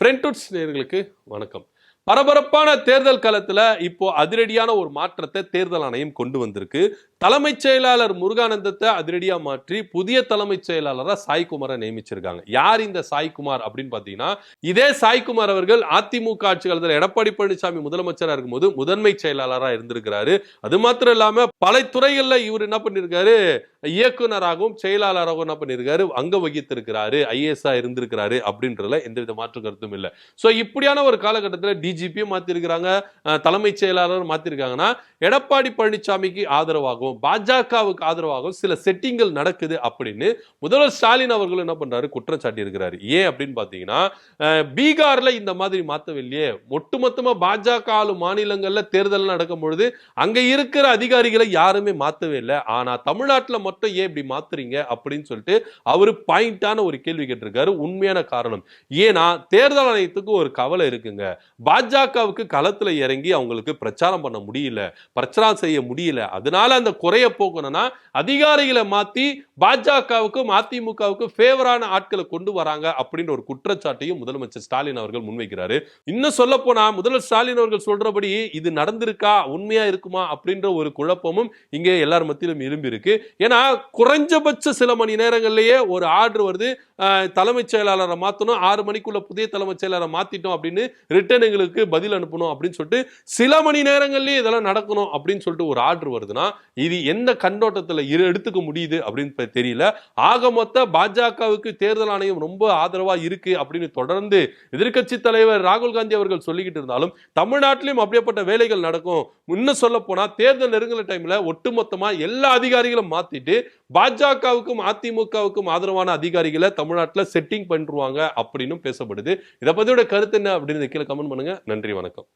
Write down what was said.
ஃப்ரெண்ட்வுட்ஸ் நேயர்களுக்கு வணக்கம். பரபரப்பான தேர்தல் களத்துல இப்போ அதிரடியான ஒரு மாற்றத்தை தேர்தல் ஆணையம் கொண்டு வந்திருக்கு. தலைமைச் செயலாளர் முருகானந்தத்தை அதிரடியா மாற்றி புதிய தலைமைச் செயலாளரா சாய்குமாரை நியமிச்சிருக்காங்க. யார் இந்த சாய்குமார் அப்படின்னு பாத்தீங்கன்னா, இதே சாய்குமார் அவர்கள் அதிமுக ஆட்சி காலத்தில் எடப்பாடி பழனிசாமி முதலமைச்சரா இருக்கும்போது முதன்மை செயலாளரா இருந்திருக்கிறாரு. அது மாத்திரம் இல்லாம பல துறைகள்ல இவர் என்ன பண்ணிருக்காரு, இயக்குனராகவும் செயலாளராகவும் என்ன பண்ணிருக்காரு, அங்க வகித்திருக்கிறாரு, ஐஏஎஸ் இருந்திருக்கிறாரு அப்படின்றதுல எந்தவித மாற்று கருத்தும் இல்லை. சோ இப்படியான ஒரு காலகட்டத்தில் டிஜிபியும் மாத்திருக்கிறாங்க, தலைமைச் செயலாளர் மாத்திருக்காங்கன்னா எடப்பாடி பழனிசாமிக்கு ஆதரவாகவும் பாஜகவுக்கு ஆதரவாகவும் சில செட்டிங்கள் நடக்குது அப்படின்னு முதல்வர் ஸ்டாலின் அவர்கள் என்ன பண்றாரு, குற்றம் சாட்டி இருக்கிறாரு. ஏன் அப்படின்னு பாத்தீங்கன்னா, பீகார்ல இந்த மாதிரி மாத்தவில்லையே, ஒட்டுமொத்தமா பாஜக ஆளும் மாநிலங்கள்ல தேர்தல் நடக்கும் பொழுது அங்க இருக்கிற அதிகாரிகளை யாருமே மாத்தவே இல்லை, ஆனா தமிழ்நாட்டுல மட்டும் ஏன் இப்படி மாத்துறீங்க அப்படின்னு சொல்லிட்டு அவரு பாயிண்டான ஒரு கேள்வி கேட்டிருக்காரு. உண்மையான காரணம் ஏன்னா தேர்தல் ஆணையத்துக்கு ஒரு கவலை இருக்குங்க. பாஜகவுக்கு களத்துல இறங்கி அவங்களுக்கு பிரச்சாரம் பண்ண முடியல, பிரச்சாரம் செய்ய முடியல. அதனால அந்த குறைய போக்கணும்னா அதிகாரிகளை மாத்தி பாஜகவுக்கும் அதிமுகவுக்கும் ஃபேவரான ஆட்களை கொண்டு வராங்க அப்படின்ற ஒரு குற்றச்சாட்டையும் முதலமைச்சர் ஸ்டாலின் அவர்கள் முன்வைக்கிறாரு. இன்னும் சொல்ல போனா முதல்வர் ஸ்டாலின் அவர்கள் சொல்றபடி இது நடந்திருக்கா, உண்மையா இருக்குமா அப்படின்ற ஒரு குழப்பமும் இங்கே எல்லார் மத்தியிலும் எழும்பி இருக்கு. ஏன்னா குறைஞ்சபட்ச சில மணி நேரங்களிலேயே ஒரு ஆர்டர் வருது, தலைமைச் செயலாளரை மாத்தணும், 6 மணிக்குள்ள புதிய தலைமைச் செயலாளரை மாத்திட்டோம் அப்படின்னு ரிட்டர்ன் எங்களுக்கு பதில் அனுப்பணும் அப்படின்னு சொல்லிட்டு சில மணி நேரங்களிலேயே இதெல்லாம் நடக்கணும் அப்படின்னு சொல்லிட்டு ஒரு ஆர்டர் வருதுன்னா இது எந்த கண்ணோட்டத்தில் எடுத்துக்க முடியுது அப்படின்னு தெரியல. ஆக மொத்த பாஜகவுக்கு தேர்தல் ஆணையம் ரொம்ப ஆதரவா இருக்கு அப்படின்னு தொடர்ந்து எதிர்க்கட்சி தலைவர் ராகுல் காந்தி அவர்கள் சொல்லிக்கிட்டு இருந்தாலும் தமிழ்நாட்டிலும் அப்படியேப்பட்ட வேலைகள் நடக்கும். இன்னும் சொல்ல போனா தேர்தல் நெருங்குற டைம்ல ஒட்டுமொத்தமா எல்லா அதிகாரிகளும் மாத்திட்டு பாஜகவுக்கும் அதிமுகவுக்கும் ஆதரவான அதிகாரிகளை தமிழ்நாட்டில் செட்டிங் பண்ணிருவாங்க அப்படின்னு பேசப்படுது. இதை பத்தியோட கருத்து என்ன அப்படின்னு கீழே கமெண்ட் பண்ணுங்க. நன்றி, வணக்கம்.